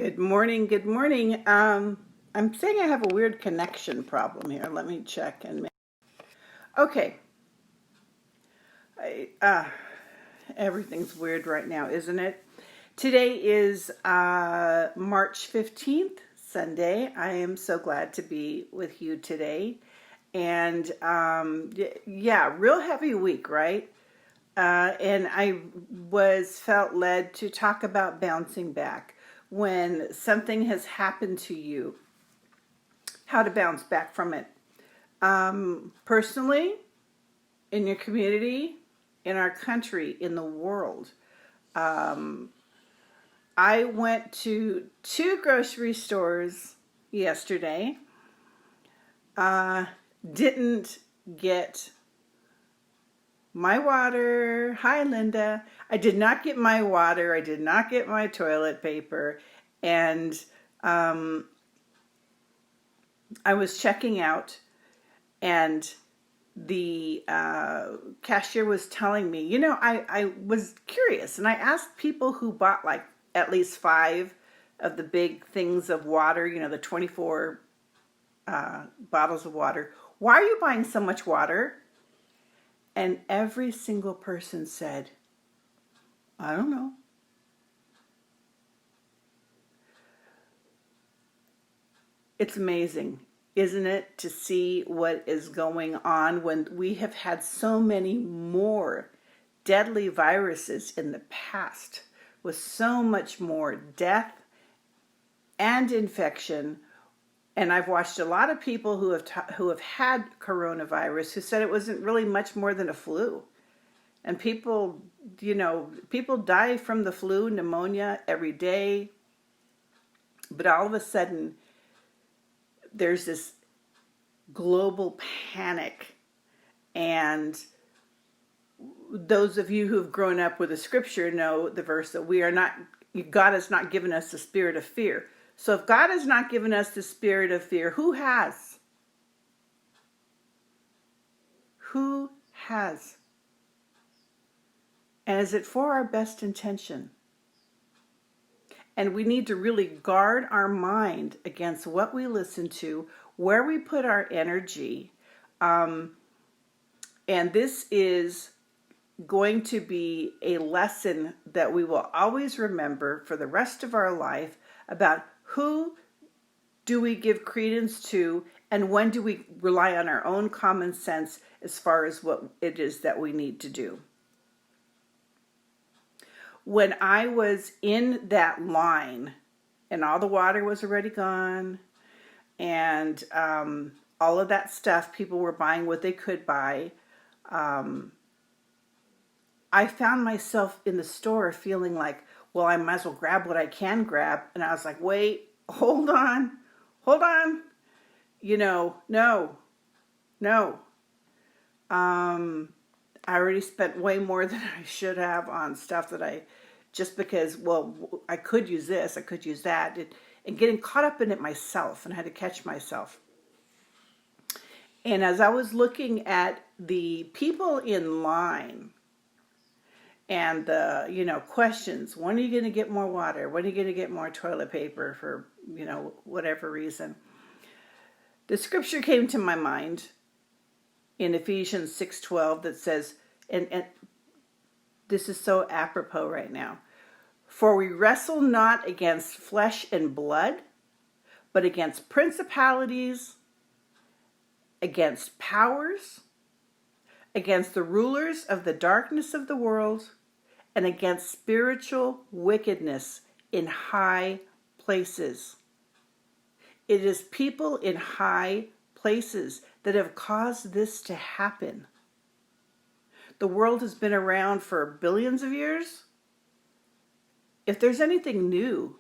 Good morning. Good morning. I'm saying I have a weird connection problem here. Let me check okay. I, everything's weird right now, isn't it? Today is March 15th, Sunday. I am so glad to be with you today. And yeah, real heavy week, right? And I felt led to talk about bouncing back when something has happened to you, how to bounce back from it. Personally, in your community, in our country, in the world. I went to 2 grocery stores yesterday. Didn't get my water. Hi, Linda. I did not get my water. I did not get my toilet paper. And I was checking out, and the cashier was telling me, I was curious, and I asked people who bought like at least 5 of the big things of water, the 24 bottles of water, why are you buying so much water? And every single person said, I don't know. It's amazing, isn't it, to see what is going on when we have had so many more deadly viruses in the past, with so much more death and infection. And I've watched a lot of people who have had coronavirus who said it wasn't really much more than a flu. And people die from the flu, pneumonia every day. But all of a sudden, there's this global panic. And those of you who've grown up with the scripture know the verse that God has not given us the spirit of fear. So if God has not given us the spirit of fear, who has? Who has? And is it for our best intention? And we need to really guard our mind against what we listen to, where we put our energy. And this is going to be a lesson that we will always remember for the rest of our life about who do we give credence to, and when do we rely on our own common sense as far as what it is that we need to do. When I was in that line and all the water was already gone and all of that stuff, people were buying what they could buy, I found myself in the store feeling like, well, I might as well grab what I can grab. And I was like, wait, hold on. No. I already spent way more than I should have on stuff that just because, well, I could use this, I could use that, and getting caught up in it myself, and I had to catch myself. And as I was looking at the people in line, and the questions, when are you going to get more water? When are you going to get more toilet paper for, whatever reason? The scripture came to my mind in Ephesians 6:12 that says, and this is so apropos right now, for we wrestle not against flesh and blood, but against principalities, against powers, against the rulers of the darkness of the world, and against spiritual wickedness in high places. It is people in high places that have caused this to happen. The world has been around for billions of years. If there's anything new,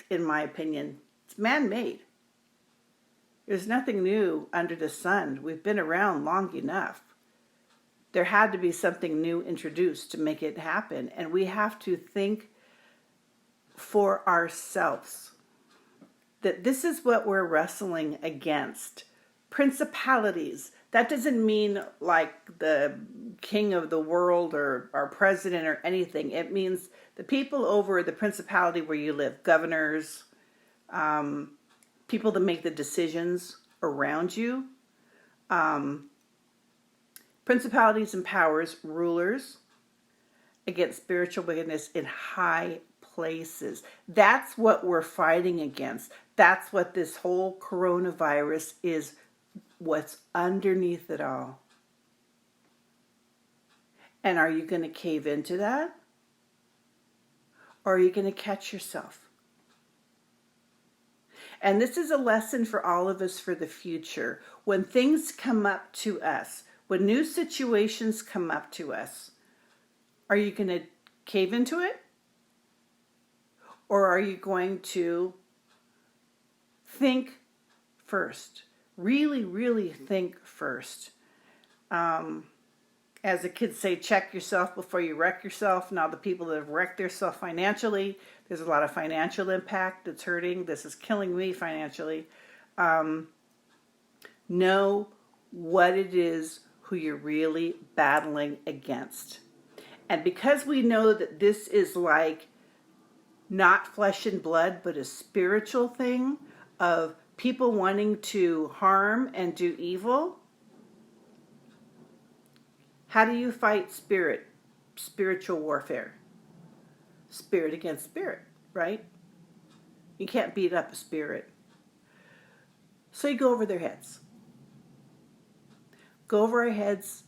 in my opinion, it's man-made. There's nothing new under the sun. We've been around long enough. There had to be something new introduced to make it happen. And we have to think for ourselves that this is what we're wrestling against. Principalities That doesn't mean like the king of the world or our president or anything. It means the people over the principality where you live, governors, people that make the decisions around you, principalities and powers, rulers against spiritual wickedness in high places. That's what we're fighting against. That's what this whole coronavirus is, what's underneath it all. And are you going to cave into that? Or are you going to catch yourself? And this is a lesson for all of us for the future. When things come up to us, when new situations come up to us, are you going to cave into it? Or are you going to think first? Really, really think first. As the kids say, check yourself before you wreck yourself. Now the people that have wrecked themselves financially, there's a lot of financial impact that's hurting. This is killing me financially. Know what it is, who you're really battling against. And because we know that this is like not flesh and blood, but a spiritual thing of people wanting to harm and do evil, how do you fight spiritual warfare? Spirit against spirit, right? You can't beat up a spirit. So you go over their heads. Go over our heads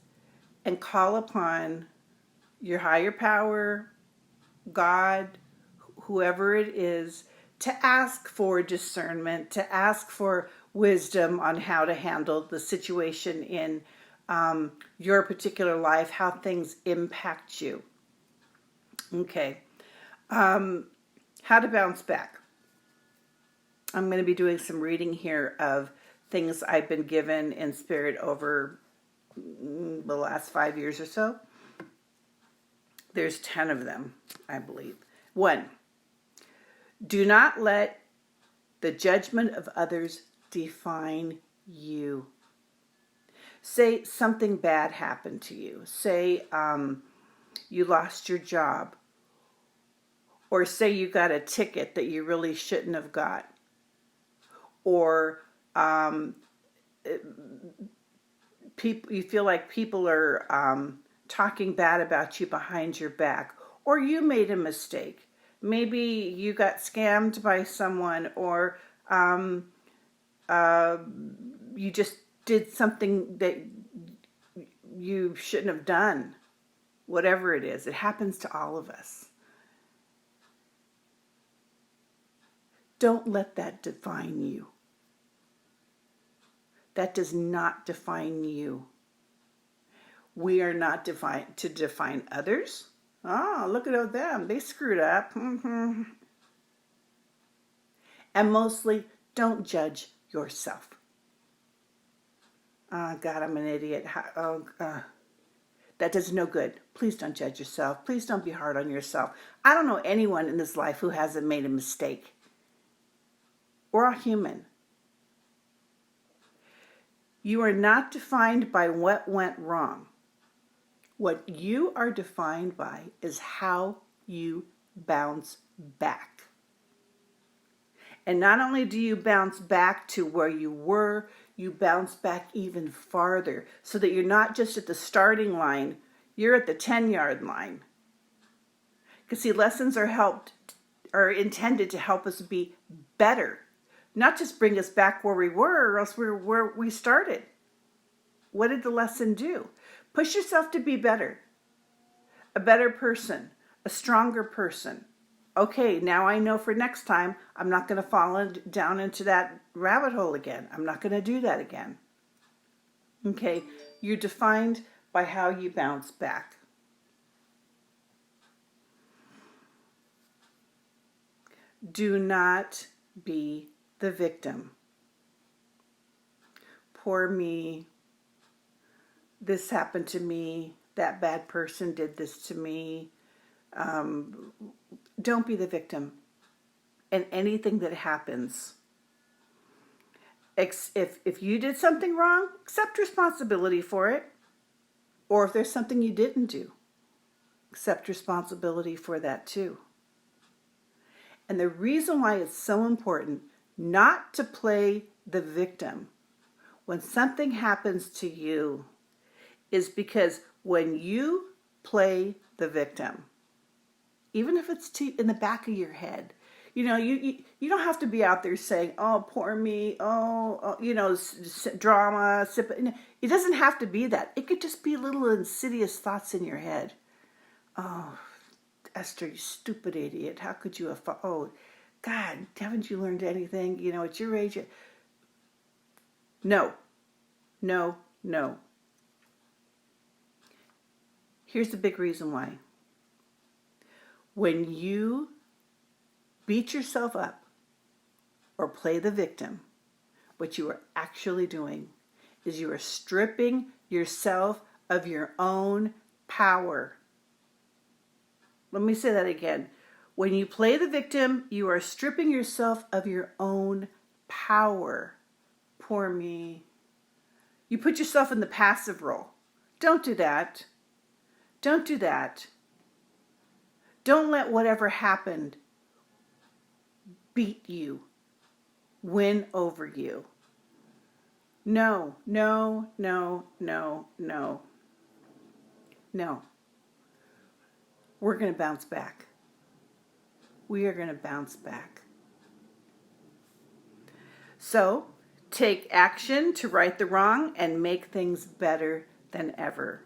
and call upon your higher power, God, whoever it is, to ask for discernment, to ask for wisdom on how to handle the situation in your particular life, how things impact you. Okay. How to bounce back. I'm going to be doing some reading here of things I've been given in spirit over the last 5 years or so. There's 10 of them, I believe. 1, do not let the judgment of others define you. Say something bad happened to you. Say you lost your job. Or say you got a ticket that you really shouldn't have got. Or you feel like people are talking bad about you behind your back. Or you made a mistake. Maybe you got scammed by someone, or you just did something that you shouldn't have done. Whatever it is, it happens to all of us. Don't let that define you. That does not define you. We are not to define others. Oh, look at them. They screwed up. Mm-hmm. And mostly, don't judge yourself. Oh, God, I'm an idiot. That does no good. Please don't judge yourself. Please don't be hard on yourself. I don't know anyone in this life who hasn't made a mistake. We're all human. You are not defined by what went wrong. What you are defined by is how you bounce back. And not only do you bounce back to where you were, you bounce back even farther so that you're not just at the starting line, you're at the 10-yard line. Because see, lessons are intended to help us be better. Not just bring us back where we were, or else we're where we started. What did the lesson do? Push yourself to be better. A better person. A stronger person. Okay, now I know for next time, I'm not going to fall down into that rabbit hole again. I'm not going to do that again. Okay, you're defined by how you bounce back. Do not be the victim. Poor me. This happened to me. That bad person did this to me. Don't be the victim in anything that happens. If you did something wrong, accept responsibility for it. Or if there's something you didn't do, accept responsibility for that too. And the reason why it's so important not to play the victim when something happens to you is because when you play the victim, even if it's in the back of your head, you don't have to be out there saying, "Oh, poor me," drama. It doesn't have to be that. It could just be little insidious thoughts in your head. "Oh, Esther, you stupid idiot! How could you have? Oh, God, haven't you learned anything? At your age." No, no, no. Here's the big reason why. When you beat yourself up or play the victim, what you are actually doing is you are stripping yourself of your own power. Let me say that again. When you play the victim, you are stripping yourself of your own power. Poor me. You put yourself in the passive role. Don't do that. Don't do that. Don't let whatever happened beat you, win over you. No, no, no, no, no. No. We're going to bounce back. We are going to bounce back. So, take action to right the wrong and make things better than ever.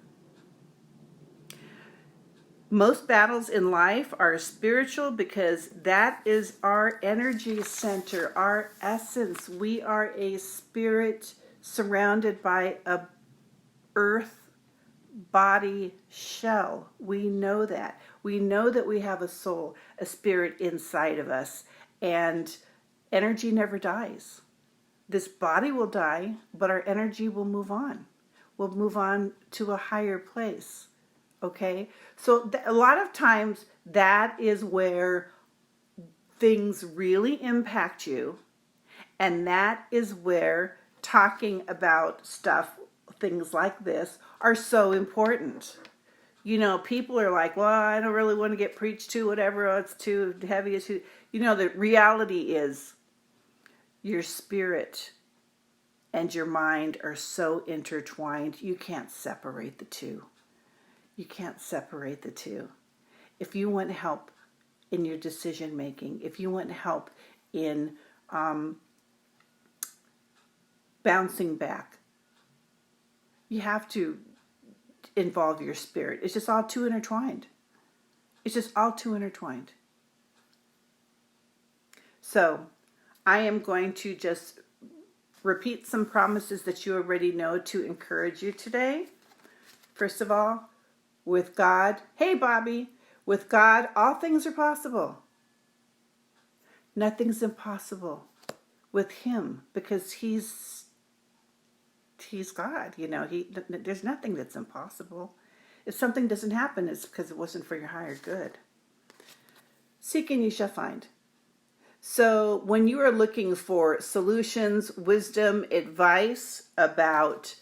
Most battles in life are spiritual because that is our energy center, our essence. We are a spirit surrounded by a earth body shell. We know that. We know that we have a soul, a spirit inside of us, and energy never dies. This body will die, but our energy will move on. We'll move on to a higher place. Okay? So a lot of times that is where things really impact you, and that is where talking about things like this are so important. People are like, well, I don't really want to get preached to, whatever, it's too heavy. The reality is your spirit and your mind are so intertwined, you can't separate the two. You can't separate the two. If you want help in your decision making, if you want help in bouncing back, you have to involve your spirit. It's just all too intertwined. It's just all too intertwined. So I am going to just repeat some promises that you already know to encourage you today. First of all, with God, hey Bobby, with God, all things are possible. Nothing's impossible with Him because He's God. There's nothing that's impossible. If something doesn't happen, it's because it wasn't for your higher good. Seek and you shall find. So when you are looking for solutions, wisdom, advice about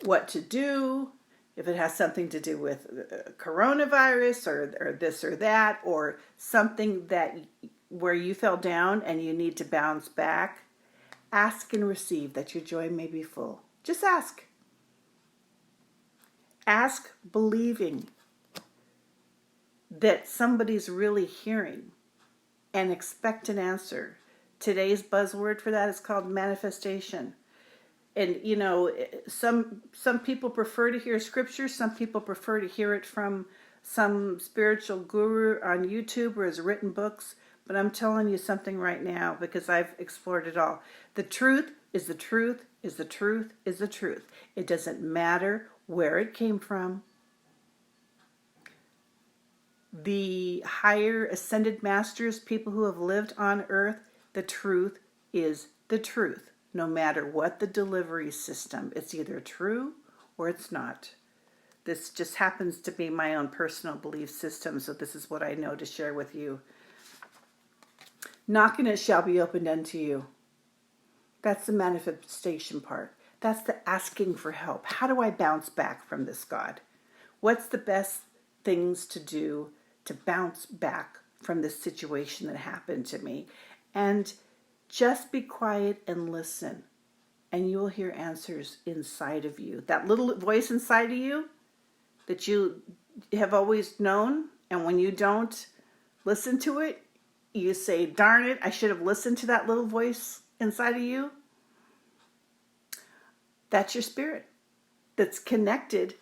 what to do, if it has something to do with coronavirus or this or that, or something where you fell down and you need to bounce back, ask and receive that your joy may be full. Just ask. Ask believing that somebody's really hearing, and expect an answer. Today's buzzword for that is called manifestation. And some people prefer to hear scripture, some people prefer to hear it from some spiritual guru on YouTube or as written books, but I'm telling you something right now because I've explored it all. The truth is the truth is the truth is the truth. It doesn't matter where it came from. The higher ascended masters, people who have lived on earth, the truth is the truth. No matter what the delivery system, it's either true or it's not. This just happens to be my own personal belief system, so this is what I know to share with you. Knock and it shall be opened unto you. That's the manifestation part. That's the asking for help. How do I bounce back from this, God? What's the best things to do to bounce back from this situation that happened to me? And just be quiet and listen, and you'll hear answers inside of you. That little voice inside of you that you have always known, and when you don't listen to it, you say, darn it, I should have listened to that little voice inside of you. That's your spirit that's connected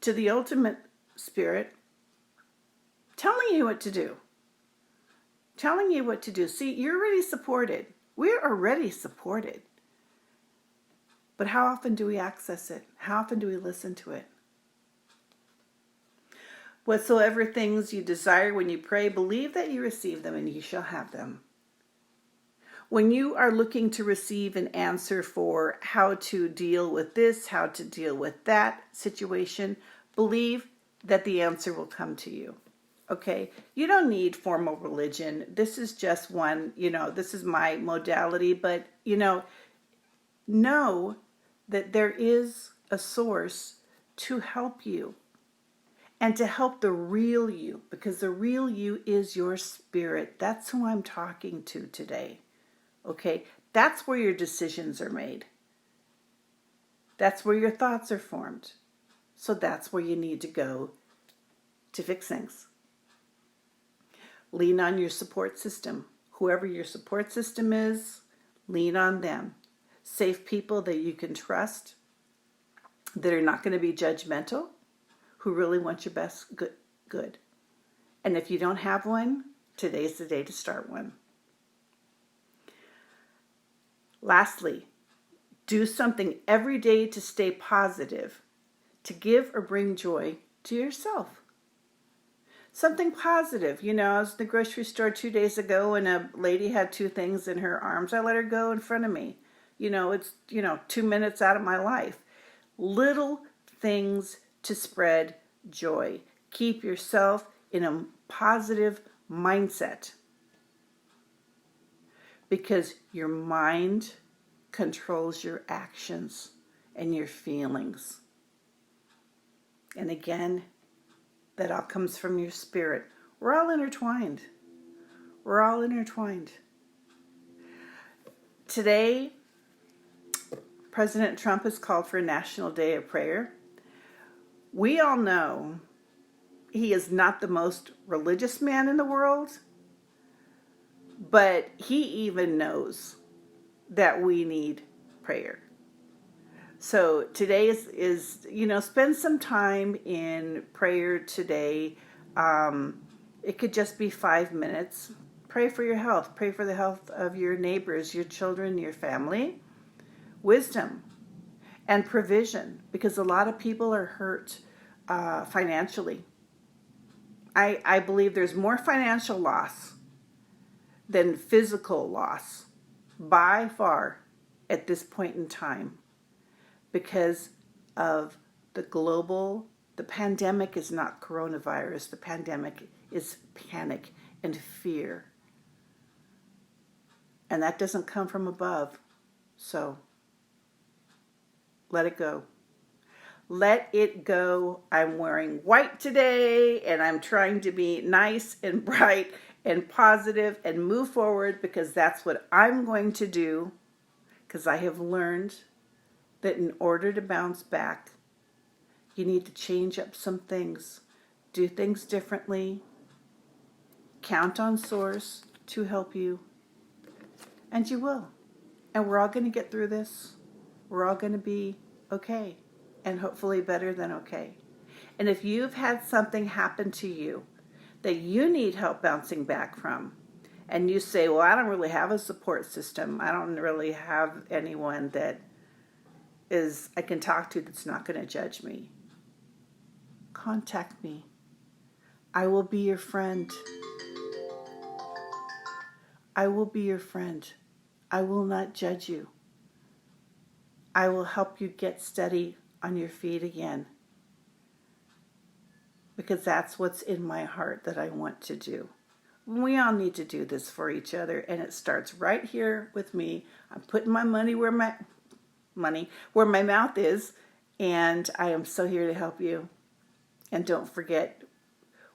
to the ultimate spirit telling you what to do. Telling you what to do. See, you're already supported. We're already supported. But how often do we access it? How often do we listen to it? Whatsoever things you desire when you pray, believe that you receive them and you shall have them. When you are looking to receive an answer for how to deal with this, how to deal with that situation, believe that the answer will come to you. Okay? You don't need formal religion. This is just one, this is my modality, but, know that there is a source to help you and to help the real you, because the real you is your spirit. That's who I'm talking to today. Okay, that's where your decisions are made. That's where your thoughts are formed. So that's where you need to go to fix things. Lean on your support system. Whoever your support system is, lean on them. Safe people that you can trust, that are not going to be judgmental, who really want your best good. And if you don't have one, today's the day to start one. Lastly, do something every day to stay positive, to give or bring joy to yourself. Something positive. I was in the grocery store 2 days ago and a lady had 2 things in her arms. I let her go in front of me. It's 2 minutes out of my life. Little things to spread joy. Keep yourself in a positive mindset. Because your mind controls your actions and your feelings. And again, that all comes from your spirit. We're all intertwined. We're all intertwined. Today, President Trump has called for a National Day of Prayer. We all know he is not the most religious man in the world, but he even knows that we need prayer. So today is spend some time in prayer today. It could just be 5 minutes. Pray for your health. Pray for the health of your neighbors, your children, your family. Wisdom and provision, because a lot of people are hurt financially. I believe there's more financial loss than physical loss by far at this point in time because of the pandemic is not coronavirus. The pandemic is panic and fear. And that doesn't come from above. So let it go. Let it go. I'm wearing white today and I'm trying to be nice and bright and positive and move forward because that's what I'm going to do, because I have learned that in order to bounce back, you need to change up some things, do things differently, count on Source to help you, and you will. And we're all going to get through this. We're all going to be okay, and hopefully better than okay. And if you've had something happen to you that you need help bouncing back from, and you say, well, I don't really have a support system, I don't really have anyone that I can talk to that's not going to judge me, contact me. I will be your friend. I will be your friend. I will not judge you. I will help you get steady on your feet again. Because that's what's in my heart that I want to do. We all need to do this for each other, and it starts right here with me. I'm putting my money where my mouth is, and I am so here to help you. And don't forget,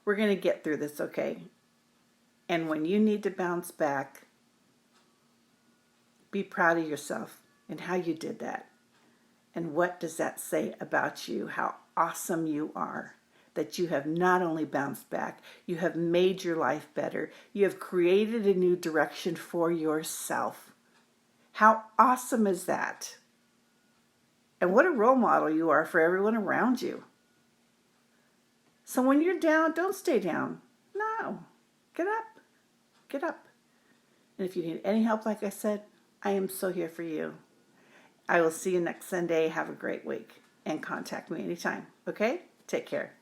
we're going to get through this, okay? And when you need to bounce back, be proud of yourself and how you did that. And what does that say about you? How awesome you are. That you have not only bounced back, you have made your life better. You have created a new direction for yourself. How awesome is that? And what a role model you are for everyone around you. So when you're down, don't stay down. No. Get up. Get up. And if you need any help, like I said, I am so here for you. I will see you next Sunday. Have a great week. And contact me anytime. Okay? Take care.